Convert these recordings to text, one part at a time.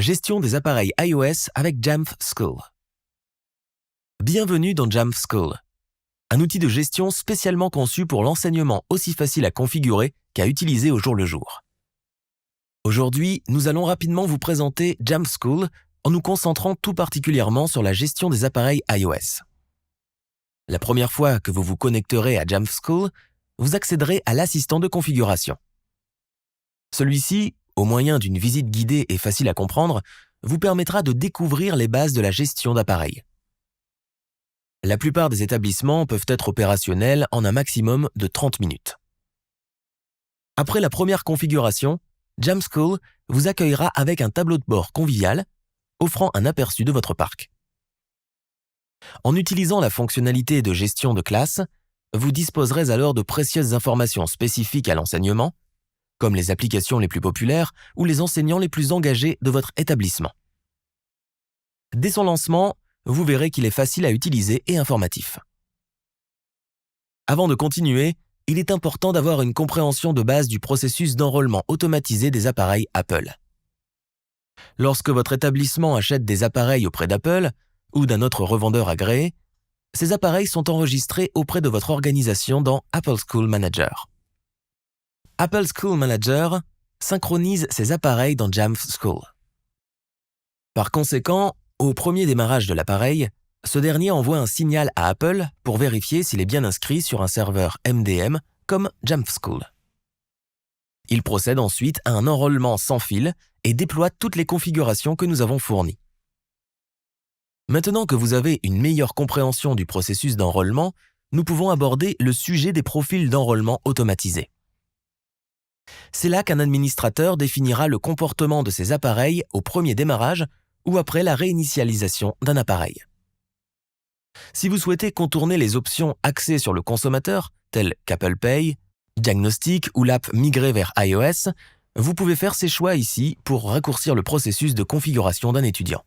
Gestion des appareils iOS avec Jamf School. Bienvenue dans Jamf School, un outil de gestion spécialement conçu pour l'enseignement aussi facile à configurer qu'à utiliser au jour le jour. Aujourd'hui, nous allons rapidement vous présenter Jamf School en nous concentrant tout particulièrement sur la gestion des appareils iOS. La première fois que vous vous connecterez à Jamf School, vous accéderez à l'assistant de configuration. Celui-ci, au moyen d'une visite guidée et facile à comprendre, vous permettra de découvrir les bases de la gestion d'appareils. La plupart des établissements peuvent être opérationnels en un maximum de 30 minutes. Après la première configuration, Jamf School vous accueillera avec un tableau de bord convivial, offrant un aperçu de votre parc. En utilisant la fonctionnalité de gestion de classe, vous disposerez alors de précieuses informations spécifiques à l'enseignement, comme les applications les plus populaires ou les enseignants les plus engagés de votre établissement. Dès son lancement, vous verrez qu'il est facile à utiliser et informatif. Avant de continuer, il est important d'avoir une compréhension de base du processus d'enrôlement automatisé des appareils Apple. Lorsque votre établissement achète des appareils auprès d'Apple ou d'un autre revendeur agréé, ces appareils sont enregistrés auprès de votre organisation dans Apple School Manager. Apple School Manager synchronise ces appareils dans Jamf School. Par conséquent, au premier démarrage de l'appareil, ce dernier envoie un signal à Apple pour vérifier s'il est bien inscrit sur un serveur MDM comme Jamf School. Il procède ensuite à un enrôlement sans fil et déploie toutes les configurations que nous avons fournies. Maintenant que vous avez une meilleure compréhension du processus d'enrôlement, nous pouvons aborder le sujet des profils d'enrôlement automatisés. C'est là qu'un administrateur définira le comportement de ces appareils au premier démarrage ou après la réinitialisation d'un appareil. Si vous souhaitez contourner les options axées sur le consommateur, telles qu'Apple Pay, Diagnostic ou l'app migrée vers iOS, vous pouvez faire ces choix ici pour raccourcir le processus de configuration d'un étudiant.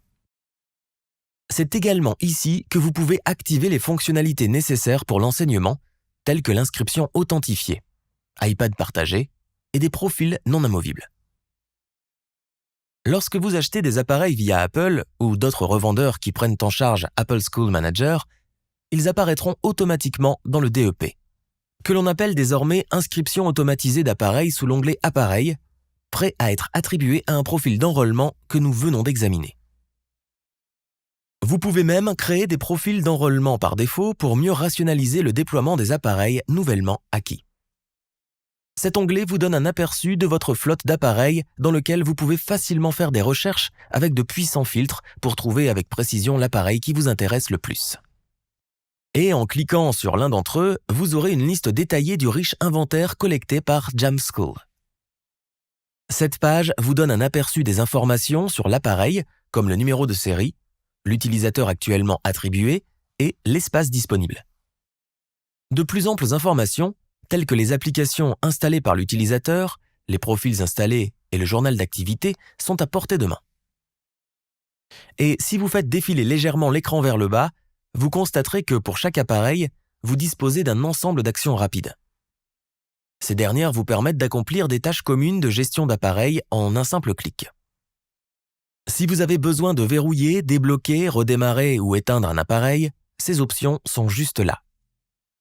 C'est également ici que vous pouvez activer les fonctionnalités nécessaires pour l'enseignement, telles que l'inscription authentifiée, iPad partagé et des profils non amovibles. Lorsque vous achetez des appareils via Apple ou d'autres revendeurs qui prennent en charge Apple School Manager, ils apparaîtront automatiquement dans le DEP, que l'on appelle désormais inscription automatisée d'appareils sous l'onglet Appareils, prêt à être attribué à un profil d'enrôlement que nous venons d'examiner. Vous pouvez même créer des profils d'enrôlement par défaut pour mieux rationaliser le déploiement des appareils nouvellement acquis. Cet onglet vous donne un aperçu de votre flotte d'appareils dans lequel vous pouvez facilement faire des recherches avec de puissants filtres pour trouver avec précision l'appareil qui vous intéresse le plus. Et en cliquant sur l'un d'entre eux, vous aurez une liste détaillée du riche inventaire collecté par Jamf School. Cette page vous donne un aperçu des informations sur l'appareil, comme le numéro de série, l'utilisateur actuellement attribué et l'espace disponible. De plus amples informations, telles que les applications installées par l'utilisateur, les profils installés et le journal d'activité sont à portée de main. Et si vous faites défiler légèrement l'écran vers le bas, vous constaterez que pour chaque appareil, vous disposez d'un ensemble d'actions rapides. Ces dernières vous permettent d'accomplir des tâches communes de gestion d'appareils en un simple clic. Si vous avez besoin de verrouiller, débloquer, redémarrer ou éteindre un appareil, ces options sont juste là.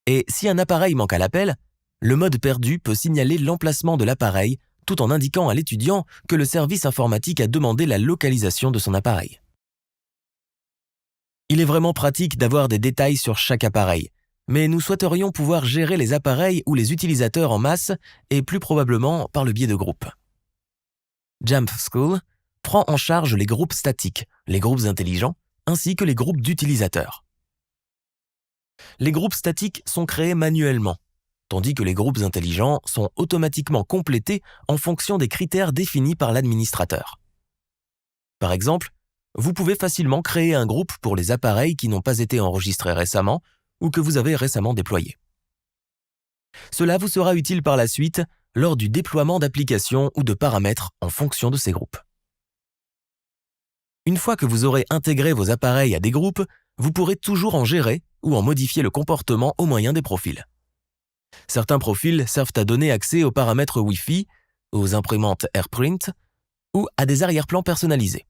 Et si un appareil manque à l'appel, le mode perdu peut signaler l'emplacement de l'appareil tout en indiquant à l'étudiant que le service informatique a demandé la localisation de son appareil. Il est vraiment pratique d'avoir des détails sur chaque appareil, mais nous souhaiterions pouvoir gérer les appareils ou les utilisateurs en masse et plus probablement par le biais de groupes. Jamf School prend en charge les groupes statiques, les groupes intelligents, ainsi que les groupes d'utilisateurs. Les groupes statiques sont créés manuellement, tandis que les groupes intelligents sont automatiquement complétés en fonction des critères définis par l'administrateur. Par exemple, vous pouvez facilement créer un groupe pour les appareils qui n'ont pas été enregistrés récemment ou que vous avez récemment déployés. Cela vous sera utile par la suite lors du déploiement d'applications ou de paramètres en fonction de ces groupes. Une fois que vous aurez intégré vos appareils à des groupes, vous pourrez toujours en gérer ou en modifier le comportement au moyen des profils. Certains profils servent à donner accès aux paramètres Wi-Fi, aux imprimantes AirPrint ou à des arrière-plans personnalisés.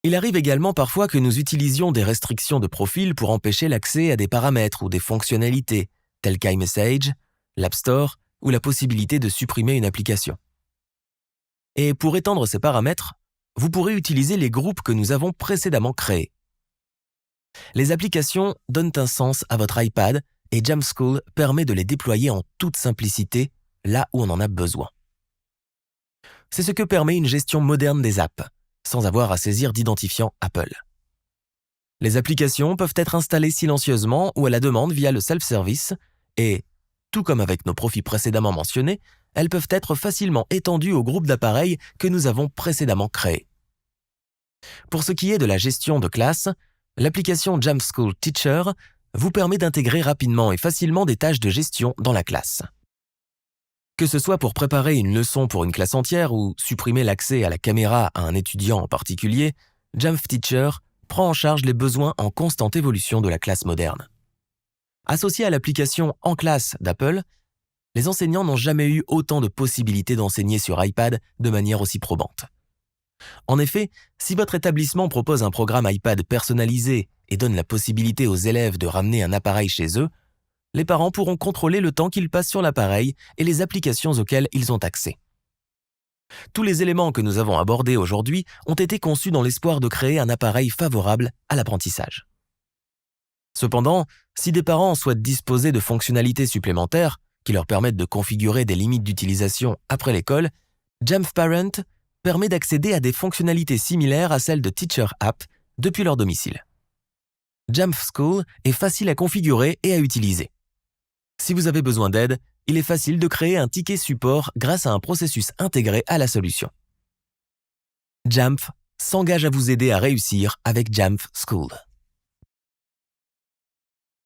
Il arrive également parfois que nous utilisions des restrictions de profil pour empêcher l'accès à des paramètres ou des fonctionnalités, telles qu'iMessage, l'App Store ou la possibilité de supprimer une application. Et pour étendre ces paramètres, vous pourrez utiliser les groupes que nous avons précédemment créés. Les applications donnent un sens à votre iPad et Jamf School permet de les déployer en toute simplicité là où on en a besoin. C'est ce que permet une gestion moderne des apps, sans avoir à saisir d'identifiant Apple. Les applications peuvent être installées silencieusement ou à la demande via le self-service et, tout comme avec nos profils précédemment mentionnés, elles peuvent être facilement étendues au groupe d'appareils que nous avons précédemment créé. Pour ce qui est de la gestion de classe, l'application Jamf School Teacher vous permet d'intégrer rapidement et facilement des tâches de gestion dans la classe. Que ce soit pour préparer une leçon pour une classe entière ou supprimer l'accès à la caméra à un étudiant en particulier, Jamf Teacher prend en charge les besoins en constante évolution de la classe moderne. Associé à l'application En classe d'Apple, les enseignants n'ont jamais eu autant de possibilités d'enseigner sur iPad de manière aussi probante. En effet, si votre établissement propose un programme iPad personnalisé et donne la possibilité aux élèves de ramener un appareil chez eux, les parents pourront contrôler le temps qu'ils passent sur l'appareil et les applications auxquelles ils ont accès. Tous les éléments que nous avons abordés aujourd'hui ont été conçus dans l'espoir de créer un appareil favorable à l'apprentissage. Cependant, si des parents souhaitent disposer de fonctionnalités supplémentaires qui leur permettent de configurer des limites d'utilisation après l'école, Jamf Parent permet d'accéder à des fonctionnalités similaires à celles de Teacher App depuis leur domicile. Jamf School est facile à configurer et à utiliser. Si vous avez besoin d'aide, il est facile de créer un ticket support grâce à un processus intégré à la solution. Jamf s'engage à vous aider à réussir avec Jamf School.